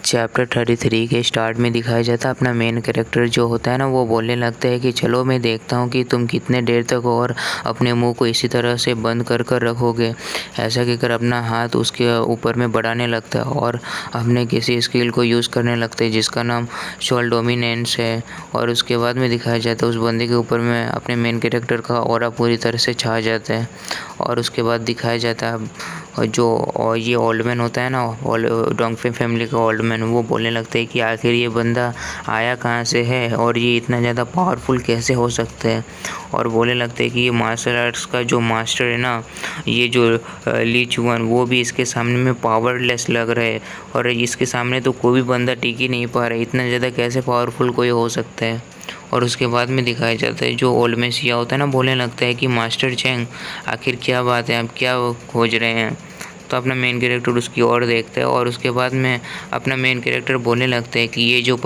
Chapter 33 के start में दिखाया जाता है अपना मेन कैरेक्टर जो होता है ना, वो बोलने लगता है कि चलो मैं देखता हूँ कि तुम कितने देर तक और अपने मुंह को इसी तरह से बंद कर कर रखोगे। ऐसा कहकर अपना हाथ उसके ऊपर में बढ़ाने लगता है और अपने किसी स्किल को यूज़ करने लगता है जिसका नाम सोल डोमिनेंस है। और उसके बाद में दिखाया जाता है उस बंदे के ऊपर में अपने मेन कैरेक्टर का ऑरा पूरी तरह से छा जाता है। और उसके बाद दिखाया जाता है और ये ओल्ड मैन होता है ना, डोंगफे फैमिली का ओल्ड मैन, वो बोलने लगता है कि आखिर ये बंदा आया कहाँ से है और ये इतना ज़्यादा पावरफुल कैसे हो सकता है। और बोलने लगते हैं कि ये मार्शल आर्ट्स का जो मास्टर है ना, ये जो ली चुआन, वो भी इसके सामने में पावरलेस लग रहा है और इसके सामने तो कोई भी बंदा टिक ही नहीं पा रहा है। इतना ज़्यादा कैसे पावरफुल कोई हो सकता है। और उसके बाद में दिखाया जाता है जो ओल्ड मैन सिया होता है ना, बोलने लगता है कि मास्टर चैंग आखिर क्या बात है, आप क्या खोज रहे हैं। तो अपना मेन कैरेक्टर उसकी ओर देखता है और उसके बाद में अपना मेन कैरेक्टर बोलने लगता है कि ये जो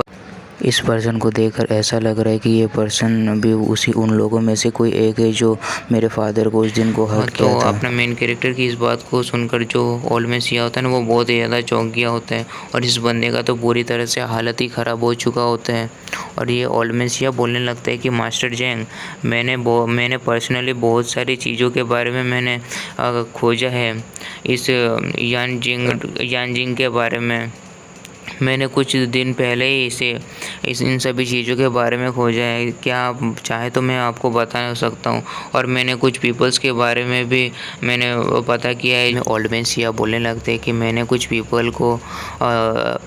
इस पर्सन को देखकर ऐसा लग रहा है कि ये पर्सन भी उसी उन लोगों में से कोई एक है जो मेरे फादर को उस दिन को हर्ट किया था। अपना मेन कैरेक्टर की इस बात को सुनकर जो ओल्ड मैन सिया होता है ना, वो बहुत ही ज़्यादा चौंक गया होता है और इस बंदे का तो पूरी तरह से हालत ही ख़राब हो चुका होता है। और ये ओल्ड मैन सिया बोलने लगता है कि मास्टर जैंग, मैंने पर्सनली बहुत सारी चीज़ों के बारे में मैंने खोजा है। इस यानजिंग के बारे में मैंने कुछ दिन पहले ही इन सभी चीज़ों के बारे में खोजा है। क्या आप चाहे तो मैं आपको बता सकता हूँ। और मैंने कुछ पीपल्स के बारे में भी मैंने पता किया है। ओल्ड मैन सिया बोलने लगते हैं कि मैंने कुछ पीपल को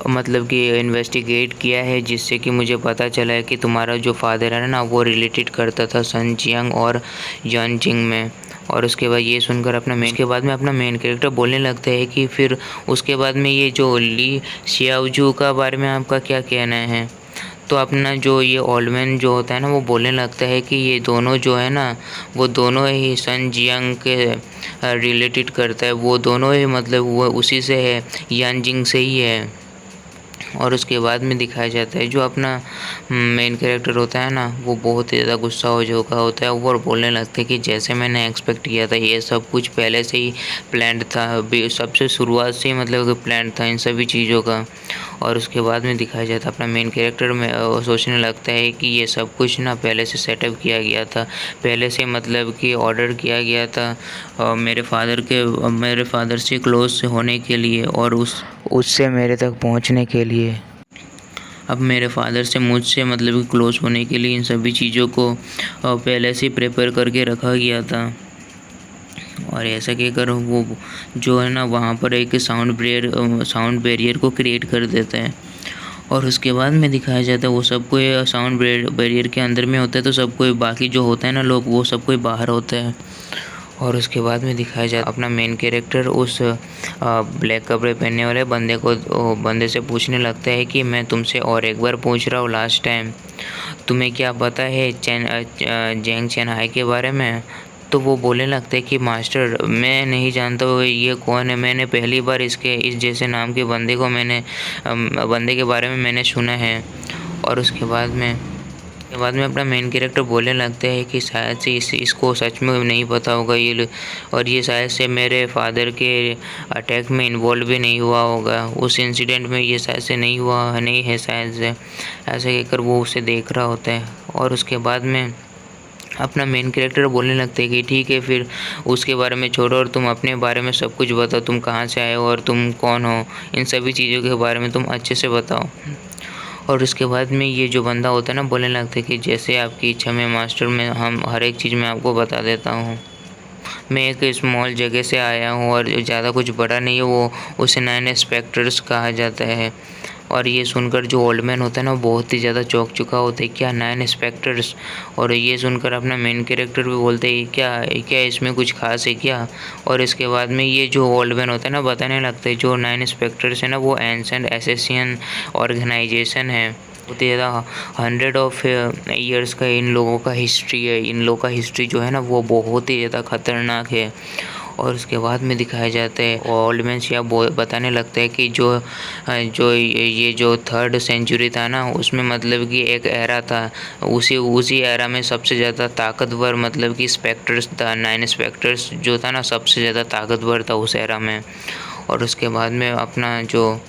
मतलब कि इन्वेस्टिगेट किया है, जिससे कि मुझे पता चला है कि तुम्हारा जो फादर है ना, वो रिलेटेड करता था सन जियांग और यानजिंग में। और उसके बाद ये सुनकर उसके बाद में अपना मेन कैरेक्टर बोलने लगता है कि फिर उसके बाद में ये जो ली शियाओजू का बारे में आपका क्या कहना है। तो अपना जो ये ओल्ड मैन जो होता है ना, वो बोलने लगता है कि ये दोनों जो है ना, वो दोनों ही सन जियांग के रिलेटेड करता है। वो दोनों ही मतलब वो उसी से है, यानजिंग से ही है। और उसके बाद में दिखाया जाता है जो अपना मेन कैरेक्टर होता है ना, वो बहुत ही ज़्यादा गुस्सा हो चुका होता है और बोलने लगता है कि जैसे मैंने एक्सपेक्ट किया था, ये सब कुछ पहले से ही प्लान्ड था, सबसे शुरुआत से ही मतलब प्लान था इन सभी चीज़ों का। और उसके बाद में दिखाया जाता है अपना मेन कैरेक्टर में सोचने लगता है कि ये सब कुछ ना पहले से सेटअप किया गया था, पहले से मतलब कि ऑर्डर किया गया था मेरे फादर से क्लोज होने के लिए और उससे मेरे तक पहुंचने के लिए। अब मेरे फादर से मुझसे मतलब कि क्लोज होने के लिए इन सभी चीज़ों को पहले से प्रिपेयर करके रखा गया था। और ऐसा कहकर वो जो है ना, वहाँ पर एक साउंड बैरियर को क्रिएट कर देता है। और उसके बाद में दिखाया जाता है वो सब कोई साउंड बैरियर के अंदर में होता है, तो सब कोई बाकी जो होता है ना लोग, वो सब कोई बाहर होता है। और उसके बाद में दिखाया जाता है अपना मेन कैरेक्टर उस ब्लैक कपड़े पहनने वाले बंदे से पूछने लगता है कि मैं तुमसे और एक बार पूछ रहा हूँ, लास्ट टाइम, तुम्हें क्या पता है जैंग चेनहाई के बारे में। तो वो बोलने लगते हैं कि मास्टर, मैं नहीं जानता हूँ ये कौन है, मैंने पहली बार इस जैसे नाम के बंदे के बारे में मैंने सुना है। और उसके बाद में अपना मेन कैरेक्टर बोलने लगते हैं कि शायद से इसको सच में नहीं पता होगा ये, और ये शायद से मेरे फादर के अटैक में इन्वॉल्व भी नहीं हुआ होगा, उस इंसिडेंट में ये शायद से नहीं है शायद से। ऐसे कहकर वो उसे देख रहा होता है। और उसके बाद में अपना मेन कैरेक्टर बोलने लगते हैं कि ठीक है, फिर उसके बारे में छोड़ो और तुम अपने बारे में सब कुछ बताओ, तुम कहाँ से आए हो और तुम कौन हो, इन सभी चीज़ों के बारे में तुम अच्छे से बताओ। और उसके बाद में ये जो बंदा होता है ना, बोलने लगता है कि जैसे आपकी इच्छा में मास्टर, में हम हर एक चीज़ मैं आपको बता देता हूँ। मैं एक स्मॉल जगह से आया हूँ और ज़्यादा कुछ बड़ा नहीं है, वो उसे 9 स्पेक्टर्स कहा जाता है। और ये सुनकर जो ओल्ड मैन होता है ना, वो बहुत ही ज़्यादा चौंक चुका होता है, क्या 9 स्पेक्टर्स। और ये सुनकर अपना मेन कैरेक्टर भी बोलते हैं क्या इसमें कुछ खास है क्या। और इसके बाद में ये जो ओल्ड मैन होता है ना, बताने लगता है जो 9 स्पेक्टर्स है ना, वो एंशिएंट एसेसियन ऑर्गेनाइजेशन है। बहुत ही ज़्यादा 100 ऑफ ईयर्स का इन लोगों का हिस्ट्री है। इन लोगों का हिस्ट्री जो है ना, वो बहुत ही ज़्यादा ख़तरनाक है। और उसके बाद में दिखाया जाता है ओल्ड मैन सिया बताने लगता है कि ये जो 3rd सेंचुरी था ना, उसमें मतलब कि एक एरा था, उसी एरा में सबसे ज़्यादा ताकतवर मतलब कि स्पेक्टर्स था, 9 स्पेक्टर्स जो था ना, सबसे ज़्यादा ताकतवर था उस एरा में। और उसके बाद में अपना जो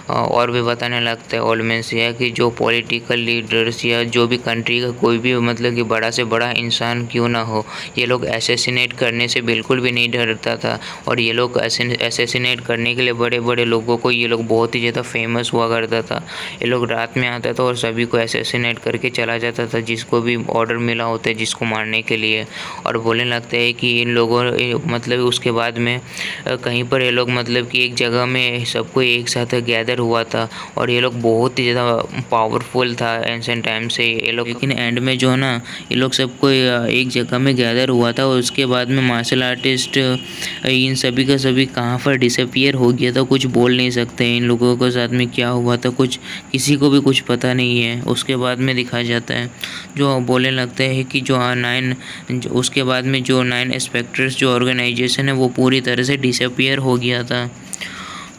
और भी बताने लगता है ओल्ड मैन सिया कि जो पॉलिटिकल लीडर्स या जो भी कंट्री का कोई भी मतलब कि बड़ा से बड़ा इंसान क्यों ना हो, ये लोग असैसिनेट करने से बिल्कुल भी नहीं डरता था। और ये लोग असैसिनेट करने के लिए बड़े बड़े लोगों को ये लोग बहुत ही ज़्यादा फेमस हुआ करता था। ये लोग रात में आता था और सभी को असैसिनेट करके चला जाता था, जिसको भी ऑर्डर मिला होता है जिसको मारने के लिए। और बोलने लगता है कि इन लोगों मतलब उसके बाद में कहीं पर ये लोग मतलब कि एक जगह में सबको एक साथ गैदर हुआ था और ये लोग बहुत ही ज़्यादा पावरफुल था एंशिएंट टाइम से ये लोग। लेकिन एंड में जो है ना, ये लोग सबको एक जगह में गैदर हुआ था और उसके बाद में मार्शल आर्टिस्ट इन सभी का सभी कहाँ पर डिसअपियर हो गया था, कुछ बोल नहीं सकते इन लोगों के साथ में क्या हुआ था, कुछ किसी को भी कुछ पता नहीं है। उसके बाद में दिखाया जाता है जो बोलने लगता है कि उसके बाद में जो 9 इंस्पेक्टर्स जो ऑर्गेनाइजेशन है वो पूरी तरह से डिसअपियर हो गया था।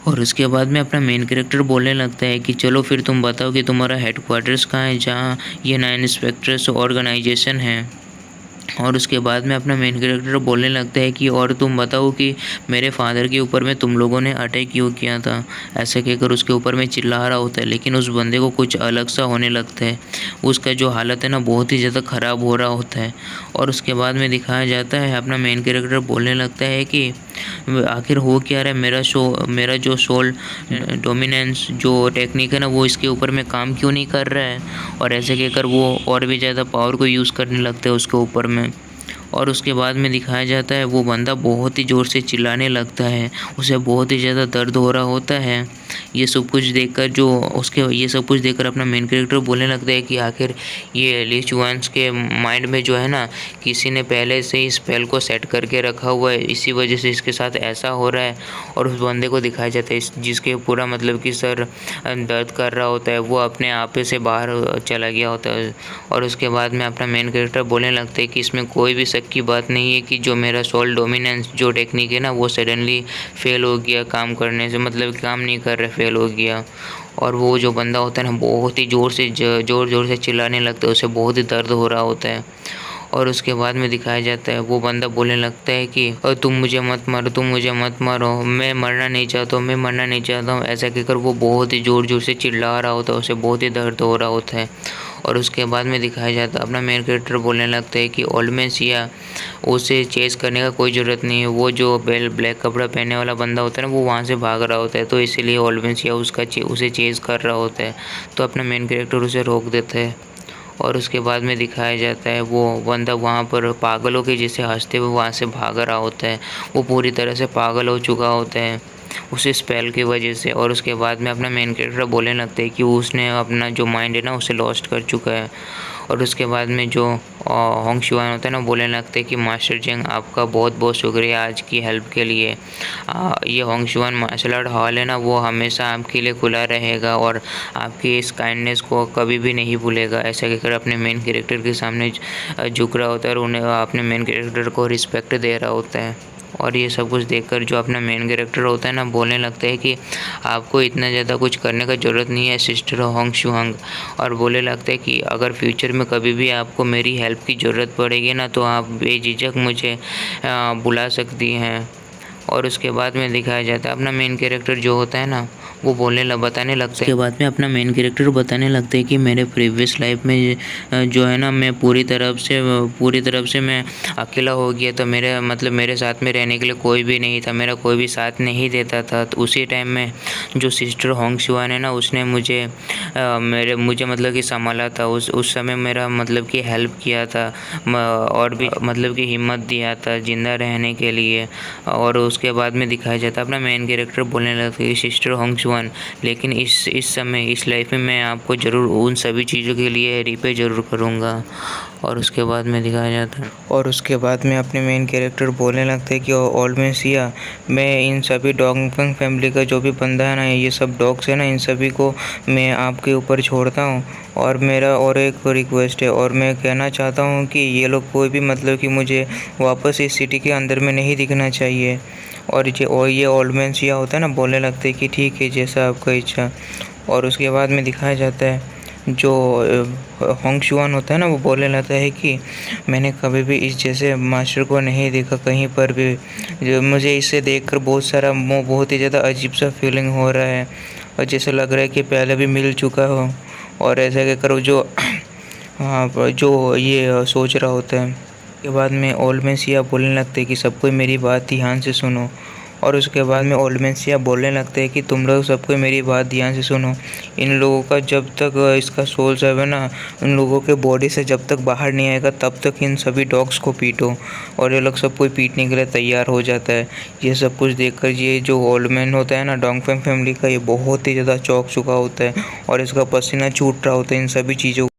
और उसके बाद में अपना मेन कैरेक्टर बोलने लगता है कि चलो फिर तुम बताओ कि तुम्हारा हेडक्वार्टर्स कहाँ है जहाँ ये 9 इंस्पेक्टर्स ऑर्गेनाइजेशन है। और उसके बाद में अपना मेन कैरेक्टर बोलने लगता है कि और तुम बताओ कि मेरे फादर के ऊपर में तुम लोगों ने अटैक क्यों किया था। ऐसा कहकर उसके ऊपर में चिल्ला रहा होता है, लेकिन उस बंदे को कुछ अलग सा होने लगता है। उसका जो हालत है ना बहुत ही ज़्यादा ख़राब हो रहा होता है। और उसके बाद में दिखाया जाता है अपना मेन कैरेक्टर बोलने लगता है कि आखिर हो क्या रहा है, मेरा जो सोल डोमिनेंस जो टेक्निक है ना वो इसके ऊपर में काम क्यों नहीं कर रहा है। और ऐसे कहकर वो और भी ज़्यादा पावर को यूज़ करने लगता है उसके ऊपर में। और उसके बाद में दिखाया जाता है वो बंदा बहुत ही ज़ोर से चिल्लाने लगता है, उसे बहुत ही ज़्यादा दर्द हो रहा होता है। ये सब कुछ देखकर अपना मेन कैरेक्टर बोलने लगता है कि आखिर ये ली चुआन्स के माइंड में जो है ना किसी ने पहले से ही स्पेल को सेट करके रखा हुआ है, इसी वजह से इसके साथ ऐसा हो रहा है। और उस बंदे को दिखाया जाता है जिसके पूरा मतलब कि सर दर्द कर रहा होता है, वो अपने आप से बाहर चला गया होता है। और उसके बाद में अपना मेन कैरेक्टर बोलने लगता है कि इसमें कोई भी शक की बात नहीं है कि जो मेरा सोल डोमिनेंस जो टेक्निक है ना वो सडनली फेल हो गया काम करने से, मतलब काम नहीं कर रहा, फेल हो गया। और वो जो बंदा होता है ना बहुत ही ज़ोर से चिल्लाने लगता है, उसे बहुत ही दर्द हो रहा होता है। और उसके बाद में दिखाया जाता है वो बंदा बोलने लगता है कि तुम मुझे मत मारो, मैं मरना नहीं चाहता हूँ। ऐसा कहकर वो बहुत ही ज़ोर से चिल्ला रहा होता है, उसे बहुत ही दर्द हो रहा होता है। और उसके बाद में दिखाया जाता है अपना मेन कैरेक्टर बोलने लगता है कि ओल्ड मैन सिया उसे चेज़ करने का कोई ज़रूरत नहीं है, वो जो ब्लैक कपड़ा पहने वाला बंदा होता है ना वो वहाँ से भाग रहा होता है, तो इसीलिए ओल्ड मैन सिया उसे चेज़ कर रहा होता है। तो अपना मेन कैरेक्टर उसे रोक देता है। और उसके बाद में दिखाया जाता है वो बंदा वहाँ पर पागलों के जैसे हंसते हुए वहाँ से भाग रहा होता है, वो पूरी तरह से पागल हो चुका होता है उसी स्पेल की वजह से। और उसके बाद में अपना मेन कैरेक्टर बोलने लगता है कि उसने अपना जो माइंड है ना उसे लॉस्ट कर चुका है। और उसके बाद में जो होंग शुआन होता है ना बोलने लगते हैं कि मास्टर जेंग आपका बहुत बहुत शुक्रिया आज की हेल्प के लिए। ये होंग शुआन मार्शल आर्ट हॉल है ना वो हमेशा आपके लिए खुला रहेगा और आपकी इस काइंडनेस को कभी भी नहीं भूलेगा। ऐसा कहकर अपने मेन कैरेक्टर के सामने झुक रहा होता है और उन्हें अपने मेन कैरेक्टर को रिस्पेक्ट दे रहा होता है। और ये सब कुछ देखकर जो अपना मेन कैरेक्टर होता है ना बोलने लगता है कि आपको इतना ज़्यादा कुछ करने का ज़रूरत नहीं है सिस्टर होंग शुआंग। और बोलने लगता है कि अगर फ्यूचर में कभी भी आपको मेरी हेल्प की ज़रूरत पड़ेगी ना तो आप बेझिझक मुझे बुला सकती हैं। और उसके बाद में दिखाया जाता है अपना मेन कैरेक्टर जो होता है ना वो बताने लगता है। उसके बाद में अपना मेन कैरेक्टर बताने लगता है कि मेरे प्रीवियस लाइफ में जो है ना मैं पूरी तरफ से मैं अकेला हो गया, तो मेरे साथ में रहने के लिए कोई भी नहीं था, मेरा कोई भी साथ नहीं देता था। तो उसी टाइम में जो सिस्टर होंग शुआन है ना उसने मुझे मतलब कि संभाला था, उस समय मेरा मतलब कि हेल्प किया था और भी मतलब कि हिम्मत दिया था ज़िंदा रहने के लिए। और उसके बाद में दिखाया जाता है अपना मेन कैरेक्टर बोलने लगता है सिस्टर होंग शुआन, लेकिन इस समय इस लाइफ में मैं आपको ज़रूर उन सभी चीज़ों के लिए रिपे ज़रूर करूँगा। और उसके बाद में दिखाया जाता है और उसके बाद में अपने मेन कैरेक्टर बोलने लगते हैं कि ओल्ड मैन सिया मैं इन सभी डॉगफंग फैमिली का जो भी बंदा है ना ये सब डॉग्स है ना इन सभी को मैं आपके ऊपर छोड़ता हूँ। और मेरा और एक रिक्वेस्ट है और मैं कहना चाहता हूँ कि ये लोग कोई भी मतलब कि मुझे वापस इस सिटी के अंदर में नहीं दिखना चाहिए। और ये ओल्ड मैन सिया होता है ना बोलने लगते हैं कि ठीक है जैसा आपका इच्छा। और उसके बाद में दिखाया जाता है जो होंग शुआन होता है ना वो बोलने लगता है कि मैंने कभी भी इस जैसे मास्टर को नहीं देखा कहीं पर भी, जो मुझे इसे देखकर बहुत ही ज़्यादा अजीब सा फीलिंग हो रहा है। और जैसे लग रहा है कि पहले भी मिल चुका हो। और ऐसा कहकर वो जो हाँ जो ये सोच रहा होता है। के बाद में ओल्ड मैन सिया बोलने लगते हैं कि सब कोई मेरी बात ध्यान से सुनो। और उसके बाद में ओल्ड मैन सिया बोलने लगते हैं कि तुम लोग सब कोई मेरी बात ध्यान से सुनो। इन लोगों का जब तक इसका सोल सब है ना, उन लोगों के बॉडी से जब तक बाहर नहीं आएगा तब तक इन सभी डॉग्स को पीटो। और ये लोग सब कोई पीटने के लिए तैयार हो जाता है। ये सब कुछ देखकर ये जो ओल्ड मैन होता है ना डोंगफेंग फैमिली का, ये बहुत ही ज़्यादा चौंक चुका होता है और इसका पसीना छूट रहा होता है इन सभी चीज़ों